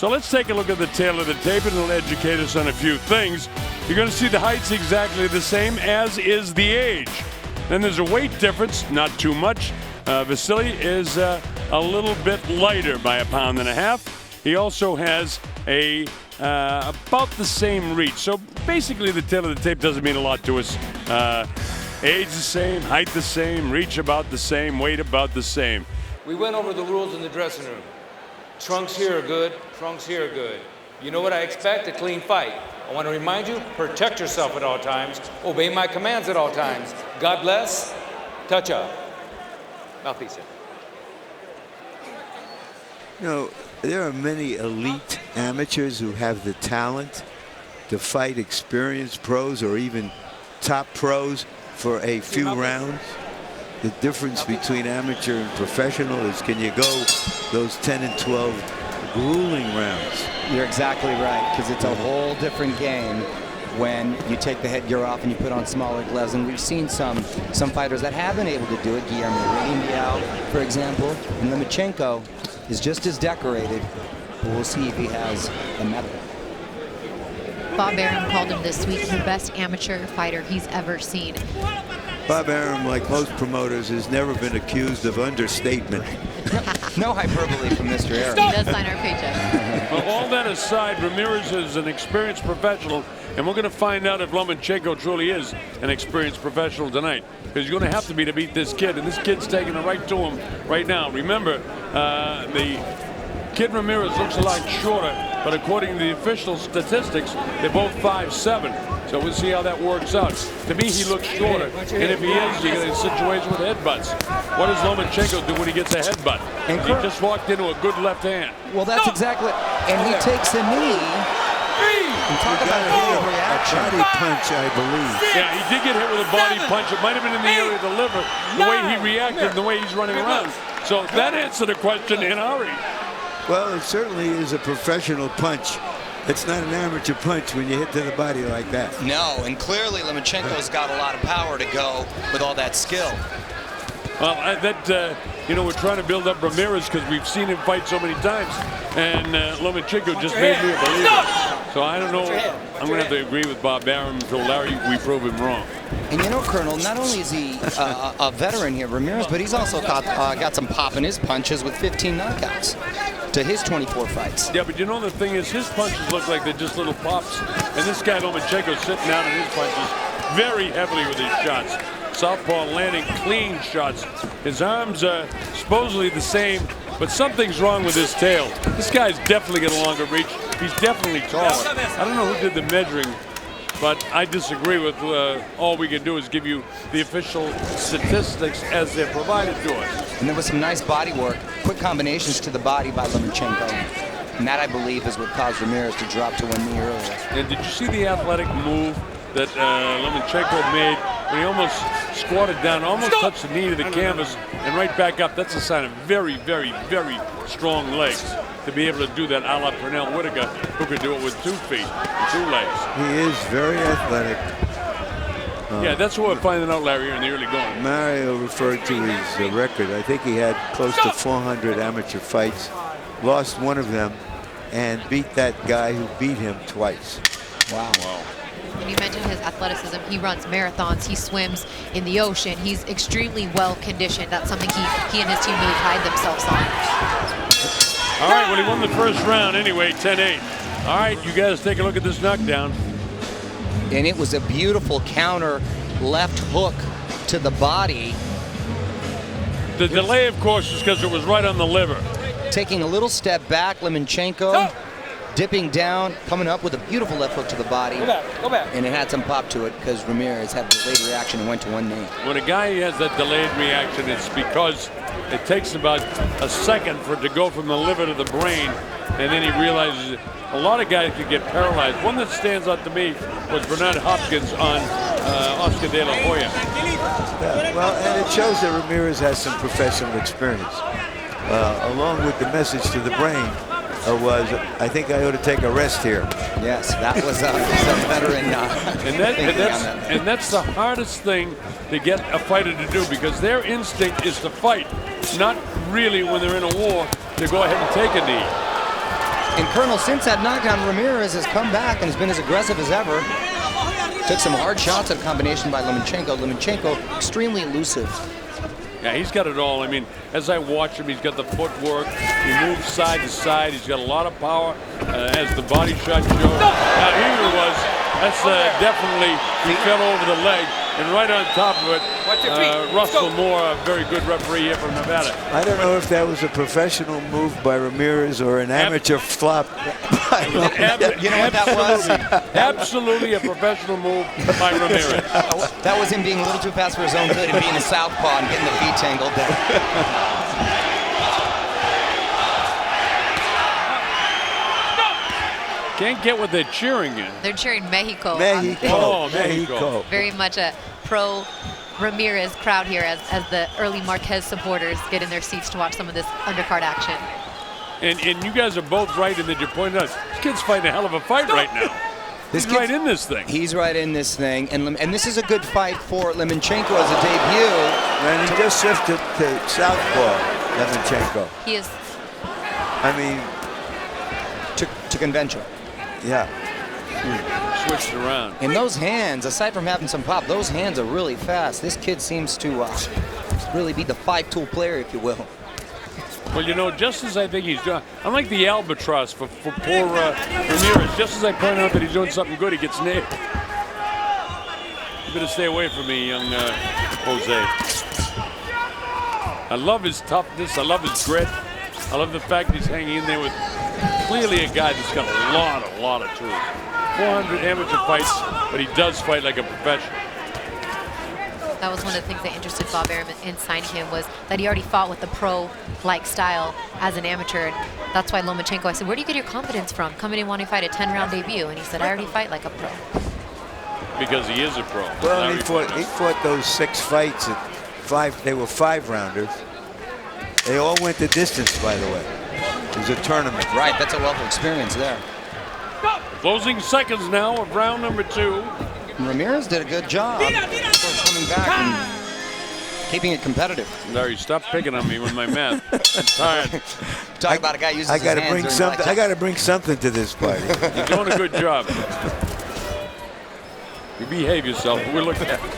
So let's take a look at the tail of the tape, and it'll educate us on a few things. You're going to see the height's exactly the same, as is the age. Then there's a weight difference, not too much. Vasiliy is a little bit lighter by 1.5 pounds. He also has about the same reach. So basically the tail of the tape doesn't mean a lot to us. Age the same, height the same, reach about the same, weight about the same. We went over the rules in the dressing room. Trunks here are good, trunks here are good. You know what I expect? A clean fight. I want to remind you, protect yourself at all times, obey my commands at all times. God bless, touch up. Mouthpiece. You know, there are many elite amateurs who have the talent to fight experienced pros or even top pros for a few rounds. The difference between amateur and professional is, can you go those 10 and 12 grueling rounds? You're exactly right, because it's a whole different game when you take the headgear off and you put on smaller gloves. And we've seen some fighters that have been able to do it. Guillermo Reyniel, for example, and Lomachenko is just as decorated, but we'll see if he has the method. Bob Arum called him this week the best amateur fighter he's ever seen. Bob Arum, like most promoters, has never been accused of understatement. No hyperbole from Mr. Arum. He does sign our paycheck. Well, all that aside, Ramirez is an experienced professional, and we're going to find out if Lomachenko truly is an experienced professional tonight. Because you're going to have to be to beat this kid, and this kid's taking it right to him right now. Remember, the kid Ramirez looks a lot shorter, but according to the official statistics, they're both 5'7". So we'll see how that works out. To me, he looks shorter, and if he is, you get a situation with headbutts. What does Lomachenko do when he gets a headbutt? He just walked into a good left hand. Well, that's exactly, and he takes a knee. And talk about a reaction. Body punch, I believe. Yeah, he did get hit with a body punch. It might have been in the area of the liver, the way he reacted, the way he's running around. So that answered the question in a hurry. Well, it certainly is a professional punch. It's not an amateur punch when you hit to the body like that. No, and clearly Lomachenko's got a lot of power to go with all that skill. Well, you know, we're trying to build up Ramirez because we've seen him fight so many times, and Lomachenko just made me a believer. So I don't know. I'm going to have to agree with Bob Arum until Larry, we prove him wrong. And you know, Colonel, not only is he a veteran here, Ramirez, but he's also got some pop in his punches with 15 knockouts to his 24 fights. Yeah, but you know the thing is, his punches look like they're just little pops, and this guy Lomachenko's sitting down in his punches very heavily with his shots. Southpaw landing clean shots. His arms are supposedly the same, but something's wrong with his tail. This guy's definitely got a longer reach. He's definitely taller. I don't know who did the measuring, but I disagree with all we can do is give you the official statistics as they're provided to us. And there was some nice body work, quick combinations to the body by Lomachenko. And that, I believe, is what caused Ramirez to drop to one knee earlier. And did you see the athletic move that Lomachenko made when he almost squatted down, almost touched the knee to the canvas, and right back up? That's a sign of very, very, very strong legs to be able to do that a la Pernell Whitaker, who could do it with 2 feet and 2 legs. He is very athletic. Yeah, that's what we're finding out, Larry, in the early going. Mario referred to his record. I think he had close to 400 amateur fights, lost one of them, and beat that guy who beat him twice. Wow. And you mentioned his athleticism. He runs marathons. He swims in the ocean. He's extremely well conditioned. That's something he and his team really pride themselves on. All right, well, he won the first round anyway, 10-8. All right, you guys take a look at this knockdown. And it was a beautiful counter left hook to the body. The delay, of course, is because it was right on the liver. Taking a little step back, Lomachenko dipping down, coming up with a beautiful left hook to the body. Go back. And it had some pop to it because Ramirez had a delayed reaction and went to one knee. When a guy has that delayed reaction, it's because it takes about a second for it to go from the liver to the brain, and then he realizes it. A lot of guys could get paralyzed. One that stands out to me was Bernard Hopkins on Oscar De La Hoya. Yeah, well, and it shows that Ramirez has some professional experience. Along with the message to the brain was, I think I ought to take a rest here. Yes, that was a veteran. And that's the hardest thing to get a fighter to do, because their instinct is to fight, not really when they're in a war to go ahead and take a knee. And Colonel, since that knockdown, Ramirez has come back and has been as aggressive as ever. Took some hard shots at a combination by Lomachenko. Lomachenko extremely elusive. Yeah, he's got it all. I mean, as I watch him, he's got the footwork. He moves side to side. He's got a lot of power. As the body shot showed. Now, here he was. That's definitely, he fell over the leg. And right on top of it, Russell Moore, a very good referee here from Nevada. I don't know if that was a professional move by Ramirez or an amateur flop. You know what that was? Absolutely a professional move by Ramirez. That was him being a little too fast for his own good and being a southpaw and getting the feet tangled there. Can't get what they're cheering in. They're cheering Mexico. Mexico. Oh, Mexico. Very much a pro Ramirez crowd here as the early Marquez supporters get in their seats to watch some of this undercard action. And you guys are both right in that you pointed out, this kid's fighting a hell of a fight right now. He's right in this thing. He's right in this thing. And this is a good fight for Lomachenko as a debut. And he just shifted to southpaw, Lomachenko. He is. I mean, To convention. yeah. Switched around. And those hands, aside from having some pop, those hands are really fast. This kid seems to really be the five-tool player, if you will. Well, you know, just as I think he's doing, I'm like the albatross for poor Ramirez. Just as I point out that he's doing something good, he gets nailed. You better stay away from me, young Jose. I love his toughness. I love his grit. I love the fact he's hanging in there with clearly a guy that's got a lot of tools. 400 amateur fights, but he does fight like a professional. That was one of the things that interested Bob Arum in signing him, was that he already fought with the pro-like style as an amateur. And that's why Lomachenko, I said, where do you get your confidence from coming in wanting to fight a 10-round debut? And he said, I already fight like a pro. Because he is a pro. Well, he fought those 6 fights at 5. They were 5-rounders. They all went the distance, by the way. It was a tournament. Right, that's a wealth of experience there. Closing seconds now of round number 2. Ramirez did a good job coming back and keeping it competitive. Larry, stop picking on me with my math. I'm tired. Talk about a guy using his I hands bring during something. my I got to bring something to this party. You're doing a good job. You behave yourself. We're looking at you.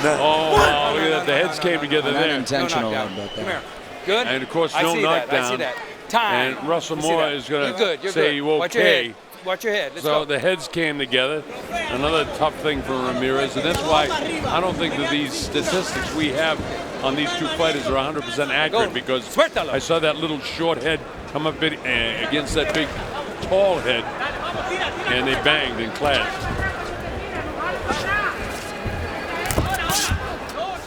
Oh, wow, look at that. The heads came together there. Unintentional. No knockdown. Come here. Good. And, of course, I no see knockdown. That. I see that. Time. And Russell I see Moore that. is going You're to good. say you okay. Watch your head. Watch your head. Let's So go. the heads came together. Another tough thing for Ramirez. And that's why I don't think that these statistics we have on these two fighters are 100% accurate, because I saw that little short head come up against that big tall head, and they banged and clashed.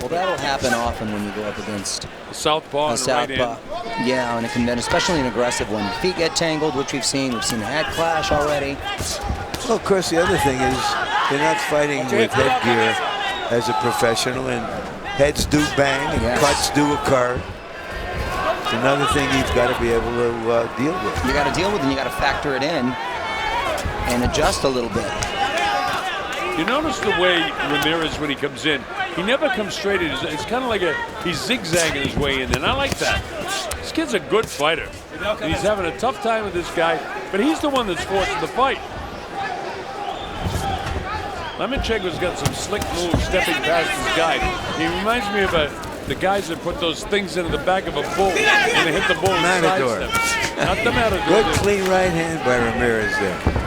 Well, that'll happen often when you go up against A southpaw a and a right southpaw. hand. Yeah, and it can, especially an aggressive one. Feet get tangled, which we've seen. We've seen the head clash already. Well, of course, the other thing is they're not fighting with headgear as a professional, and heads do bang and cuts do occur. It's another thing you've got to be able to deal with. You got to deal with it, and you got to factor it in and adjust a little bit. You notice the way Ramirez, when he comes in, he never comes straight in. It's kind of like he's zigzagging his way in, and I like that. This kid's a good fighter. And he's having a tough time with this guy, but he's the one that's forcing the fight. Lomachenko's got some slick moves stepping past his guy. He reminds me of the guys that put those things into the back of a bull and they hit the bull and Matador. sidestep. Not the Matador. Good clean right hand by Ramirez there.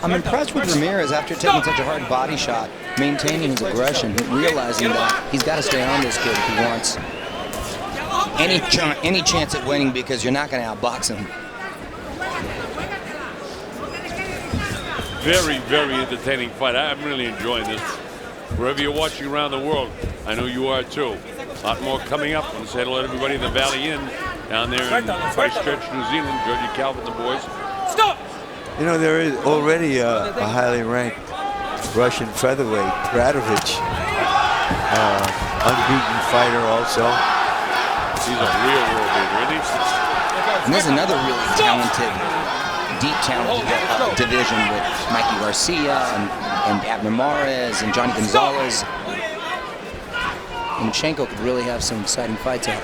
I'm impressed with Ramirez after taking such a hard body shot, maintaining his aggression, realizing that he's got to stay on this kid if he wants any chance at winning, because you're not going to outbox him. Very, very entertaining fight. I'm really enjoying this. Wherever you're watching around the world, I know you are too. A lot more coming up. Let's say hello to everybody in the Valley Inn down there in Christchurch, New Zealand. Georgie Calvin, the boys. Stop! You know, there is already a highly ranked Russian featherweight, Radovich, unbeaten fighter also. He's a real world beater, isn't he? And there's another really talented, deep talented division with Mikey Garcia and Abner Mares and Johnny Gonzalez. And Lomachenko could really have some exciting fights out.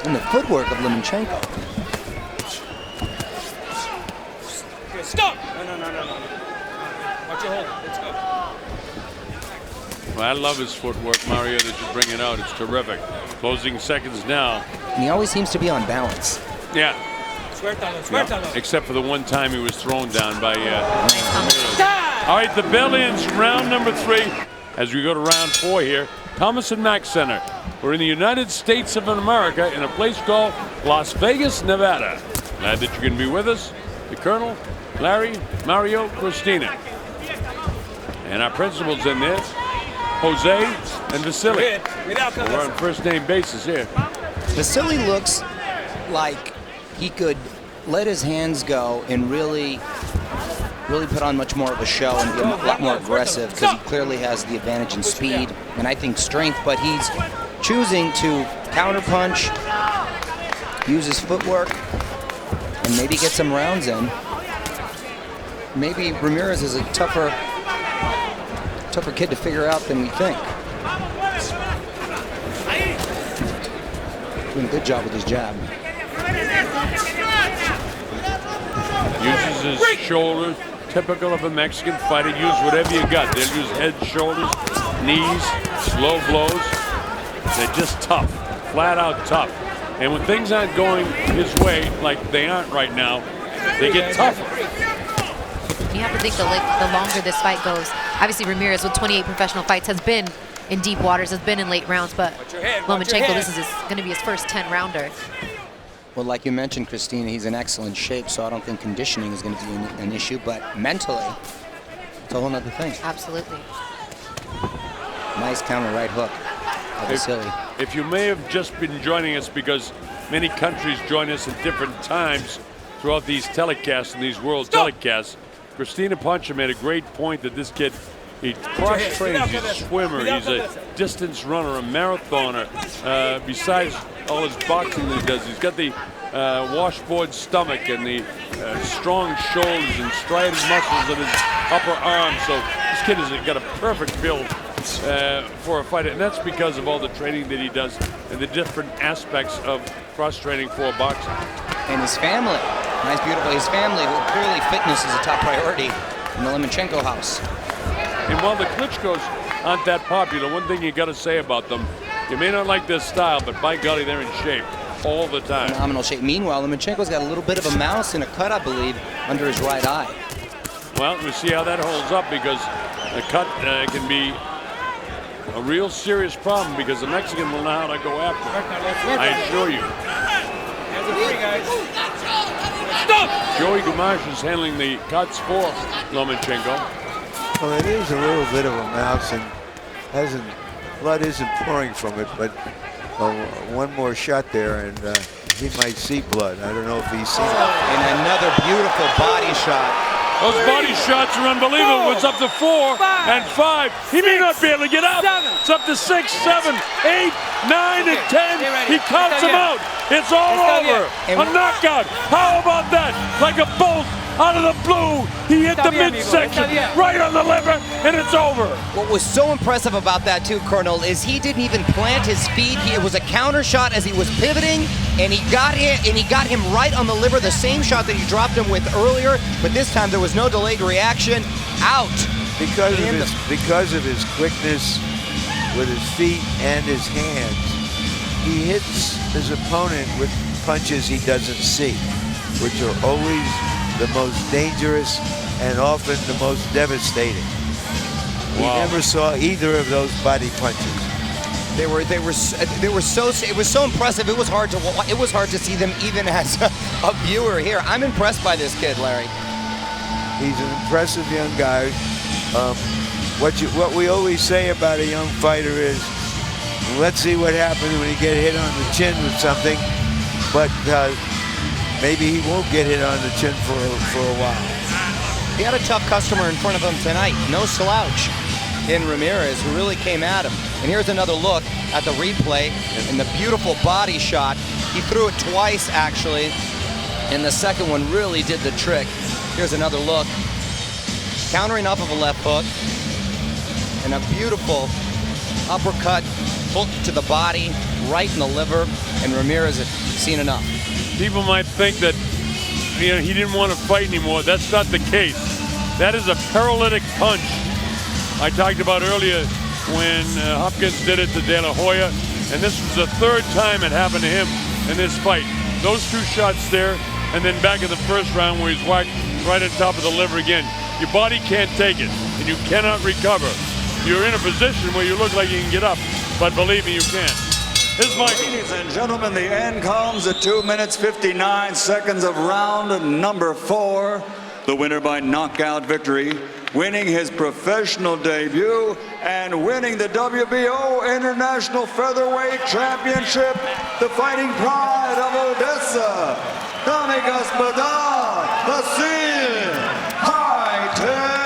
And the footwork of Lomachenko. Okay, stop! No. Watch your hold. Let's go. Well, I love his footwork, Mario, that you bring it out. It's terrific. Closing seconds now. And he always seems to be on balance. Yeah. Suéltalo. Except for the one time he was thrown down by All right, the bell ends round number 3 as we go to round 4 here. Thomas and Mack Center. We're in the United States of America in a place called Las Vegas, Nevada. Glad that you can be with us. The Colonel, Larry, Mario, Christina. And our principals in there, Jose and Vasiliy. We're on first name basis here. Vasiliy looks like he could let his hands go and really put on much more of a show and be a lot more aggressive, because he clearly has the advantage in speed and I think strength, but he's choosing to counterpunch, use his footwork, and maybe get some rounds in. Maybe Ramirez is a tougher kid to figure out than we think. Doing a good job with his jab. Uses his shoulders, typical of a Mexican fighter. Use whatever you got. They'll use head, shoulders, knees, slow blows. They're just tough, flat out tough. And when things aren't going his way, like they aren't right now, they get tougher. You have to think the longer this fight goes. Obviously, Ramirez with 28 professional fights has been in deep waters, has been in late rounds, but Lomachenko, this is going to be his first 10-rounder. Well, like you mentioned, Christina, he's in excellent shape, so I don't think conditioning is going to be an issue, but mentally, it's a whole other thing. Absolutely. Nice counter right hook. If you may have just been joining us, because many countries join us at different times throughout these telecasts and these world telecasts, Christina Pancha made a great point that this kid, he cross-trains, he's a swimmer, he's a distance runner, a marathoner. Besides all his boxing that he does, he's got the washboard stomach and the strong shoulders and striated muscles in his upper arm. So this kid has got a perfect build for a fighter, and that's because of all the training that he does and the different aspects of cross-training for boxing. And his family, nice, beautiful, his family, well, clearly fitness is a top priority in the Lomachenko house. And while the Klitschko's aren't that popular, one thing you got to say about them, you may not like their style, but by golly, they're in shape all the time. Phenomenal shape. Meanwhile, Lomachenko's got a little bit of a mouse and a cut, I believe, under his right eye. Well, we'll see how that holds up, because the cut can be a real serious problem, because the Mexican will know how to go after it. I assure you. Stop! Joey Gamache is handling the cuts for Lomachenko. Well, it is a little bit of a mouse, and blood isn't pouring from it, but one more shot there, and he might see blood. I don't know if he's seen it. And another beautiful body shot. Those body shots are unbelievable. It's up to 4 and 5. He may not be able to get up. It's up to 6, 7, 8, 9, and 10. He counts them out. It's all over. A knockout. How about that? Like a bolt out of the blue. He hit the midsection right on the liver, and it's over. What was so impressive about that too, Colonel, is he didn't even plant his feet. It was a counter shot as he was pivoting, and he got him right on the liver, the same shot that he dropped him with earlier, but this time there was no delayed reaction. Out. Because of his quickness with his feet and his hands, he hits his opponent with punches he doesn't see, which are always the most dangerous and often the most devastating. He never saw either of those body punches. It was so impressive. It was hard to see them even as a viewer here. I'm impressed by this kid, Larry. He's an impressive young guy. What we always say about a young fighter is, let's see what happens when he get hit on the chin with something, but maybe he won't get hit on the chin for a while. He had a tough customer in front of him tonight. No slouch in Ramirez, who really came at him. And here's another look at the replay and the beautiful body shot. He threw it twice, actually, and the second one really did the trick. Here's another look. countering off of a left hook, and a beautiful uppercut, hook to the body, right in the liver, and Ramirez had seen enough. People might think that he didn't want to fight anymore. That's not the case. That is a paralytic punch. I talked about earlier when Hopkins did it to De La Hoya, and this was the third time it happened to him in this fight. Those 2 shots there, and then back in the first round where he's whacked right on top of the liver again. Your body can't take it, and you cannot recover. You're in a position where you look like you can get up, but believe me, you can't. Here's Michael. Ladies and gentlemen, the end comes at 2 minutes 59 seconds of round number 4. The winner by knockout victory, winning his professional debut and winning the WBO International Featherweight Championship, the fighting pride of Odessa, Dami Gospoda, Vasiliy Lomachenko.